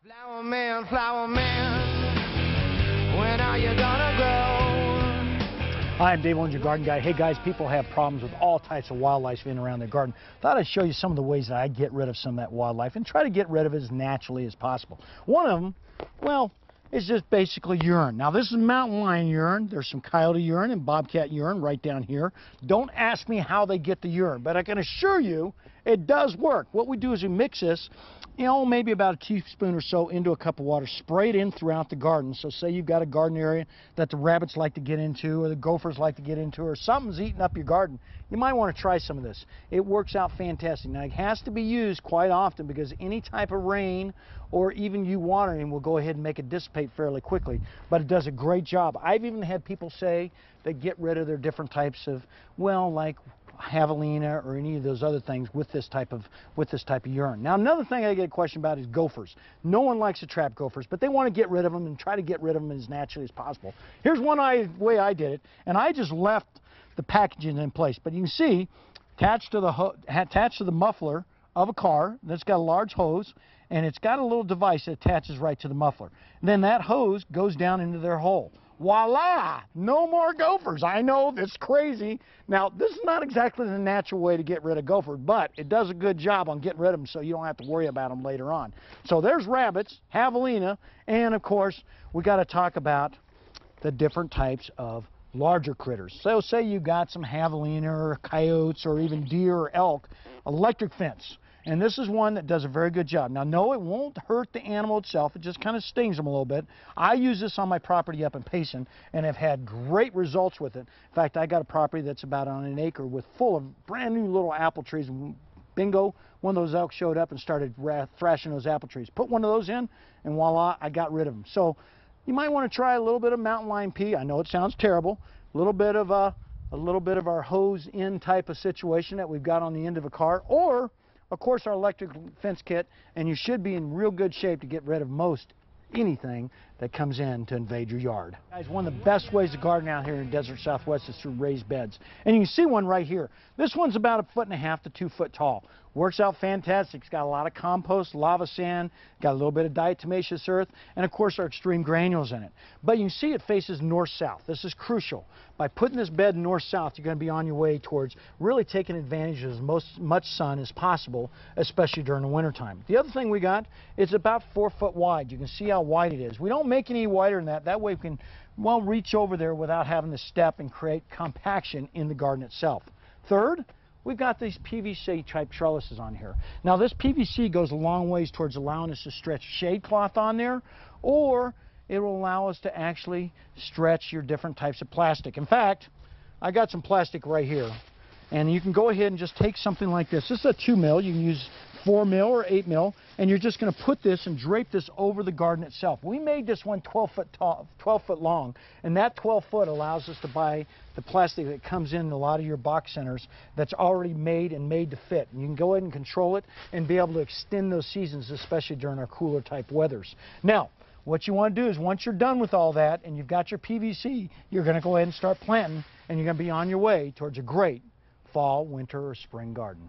Flower man, when are you gonna grow? Hi, I'm Dave Owens, your garden guy. Hey guys, people have problems with all types of wildlife in and around their garden. Thought I'd show you some of the ways that I get rid of some of that wildlife and try to get rid of it as naturally as possible. One of them, well, is just basically urine. Now this is mountain lion urine. There's some coyote urine and bobcat urine right down here. Don't ask me how they get the urine, but I can assure you it does work. What we do is we mix this, maybe about a teaspoon or so into a cup of water, spray it in throughout the garden. So say you've got a garden area that the rabbits like to get into or the gophers like to get into or something's eating up your garden, you might want to try some of this. It works out fantastic. Now it has to be used quite often because any type of rain or even you watering will go ahead and make it dissipate fairly quickly, but it does a great job. I've even had people say they get rid of their different types of, well, like javelina or any of those other things with this type of urine. Now another thing I get a question about is gophers. No one likes to trap gophers, but they want to get rid of them and try to get rid of them as naturally as possible. Here's one way I did it, and I just left the packaging in place. But you can see attached to the muffler of a car that's got a large hose, and it's got a little device that attaches right to the muffler. And then that hose goes down into their hole. Voila! No more gophers. I know, that's crazy. Now, this is not exactly the natural way to get rid of gophers, but it does a good job on getting rid of them so you don't have to worry about them later on. So there's rabbits, javelina, and of course, we got to talk about the different types of larger critters. So say you got some javelina or coyotes or even deer or elk, electric fence. And this is one that does a very good job. Now, no, it won't hurt the animal itself. It just kind of stings them a little bit. I use this on my property up in Payson and have had great results with it. In fact, I got a property that's about on an acre with full of brand new little apple trees. And bingo, one of those elk showed up and started thrashing those apple trees. Put one of those in, and voila, I got rid of them. So you might want to try a little bit of mountain lion pea. I know it sounds terrible. A little bit of our hose in type of situation that we've got on the end of a car, or of course our electric fence kit, and you should be in real good shape to get rid of most anything that comes in to invade your yard. Guys, one of the best ways to garden out here in Desert Southwest is through raised beds. And you can see one right here. This one's about 1.5 to 2 foot tall. Works out fantastic. It's got a lot of compost, lava sand, got a little bit of diatomaceous earth, and of course our extreme granules in it. But you can see it faces north-south. This is crucial. By putting this bed north-south, you're going to be on your way towards really taking advantage of as much sun as possible, especially during the wintertime. The other thing we got is about 4 foot wide. You can see how wide it is. We don't make any wider than that. That way we can, well, reach over there without having to step and create compaction in the garden itself. Third, we've got these Pvc Type Trellises on here. Now this PVC goes a long ways towards allowing us to stretch shade cloth on there, or it will allow us to actually stretch your different types of plastic. In fact, I got some plastic right here, and you can go ahead and just take something like this. This is a 2 mil. You can use 4 mil or 8 mil, and you're just going to put this and drape this over the garden itself. We made this one 12 foot tall, 12 foot long, and that 12 foot allows us to buy the plastic that comes in a lot of your box centers that's already made and made to fit. And you can go ahead and control it and be able to extend those seasons, especially during our cooler type weathers. Now, what you want to do is once you're done with all that and you've got your PVC, you're going to go ahead and start planting, and you're going to be on your way towards a great fall, winter, or spring garden.